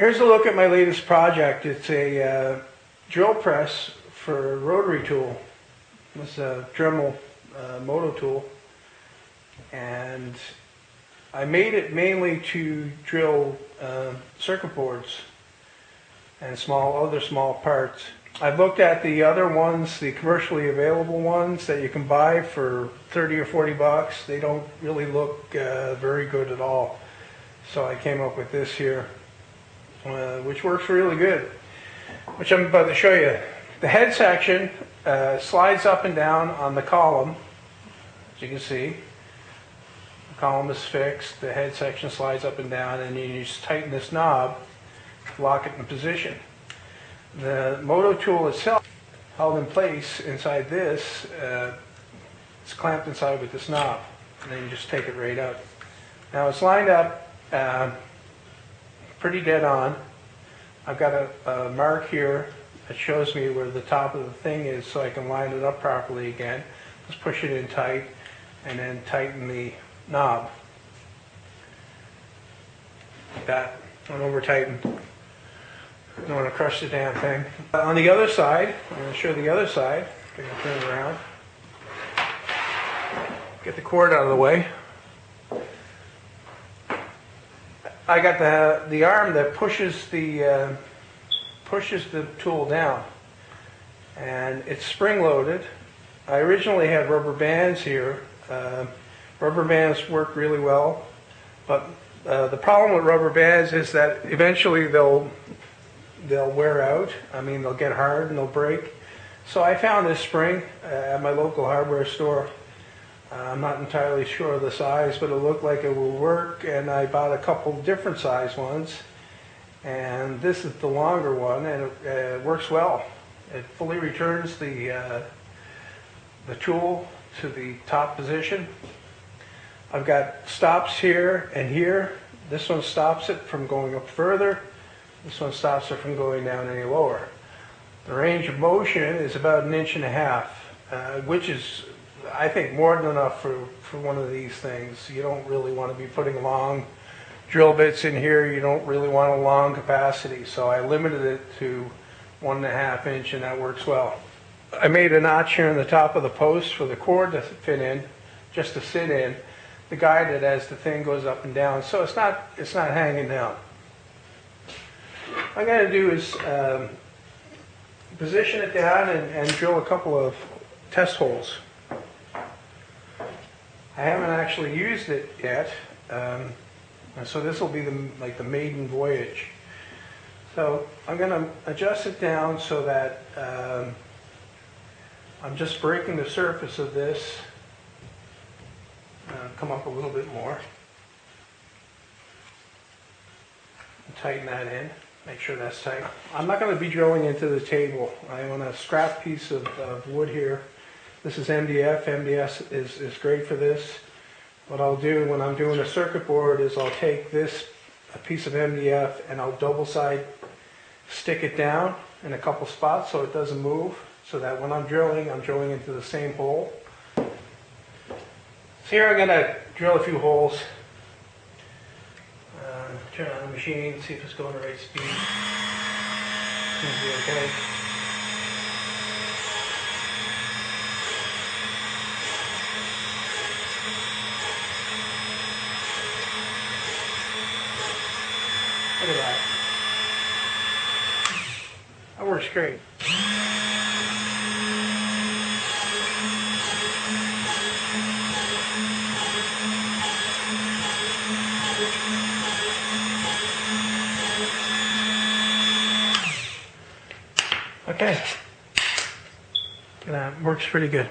Here's a look at my latest project. It's a drill press for a rotary tool. This is a Dremel moto tool, and I made it mainly to drill circuit boards and other small parts. I've looked at the other ones, the commercially available ones that you can buy for 30 or 40 bucks. They don't really look very good at all. So I came up with this here, which works really good, which I'm about to show you. The head section slides up and down on the column, as you can see. The column is fixed, the head section slides up and down, and you just tighten this knob to lock it in position. The moto tool itself, held in place inside this, it's clamped inside with this knob, and then you just take it right out. Now it's lined up pretty dead on. I've got a mark here that shows me where the top of the thing is, so I can line it up properly again. Just push it in tight and then tighten the knob like that. Don't over tighten. You don't want to crush the damn thing. On the other side, I'm going to show the other side. I'm going to turn it around. Get the cord out of the way. I got the arm that pushes the tool down, and it's spring-loaded. I originally had rubber bands here. Rubber bands work really well, but the problem with rubber bands is that eventually they'll wear out. I mean, they'll get hard and they'll break. So I found this spring at my local hardware store. I'm not entirely sure of the size, but it looked like it will work, and I bought a couple different size ones, and this is the longer one, and it works well. It fully returns the tool to the top position. I've got stops here and here. This one stops it from going up further. This one stops it from going down any lower. The range of motion is about 1.5 inches, which is, I think, more than enough for one of these things. You don't really want to be putting long drill bits in here. You don't really want a long capacity, so I limited it to 1.5 inch, and that works well. I made a notch here in the top of the post for the cord to fit in, just to sit in. The guide it as the thing goes up and down, so it's not hanging down. What I'm going to do is position it down and drill a couple of test holes. I haven't actually used it yet, so this will be like the maiden voyage. So I'm going to adjust it down so that I'm just breaking the surface of this. Come up a little bit more. And tighten that in. Make sure that's tight. I'm not going to be drilling into the table. I want a scrap piece of wood here. This is MDF. MDF is great for this. What I'll do when I'm doing a circuit board is I'll take a piece of MDF, and I'll double side stick it down in a couple spots so it doesn't move, so that when I'm drilling into the same hole. So here I'm going to drill a few holes. Turn on the machine, see if it's going the right speed. Seems to be okay. Look at that. That works great. Okay. That works pretty good.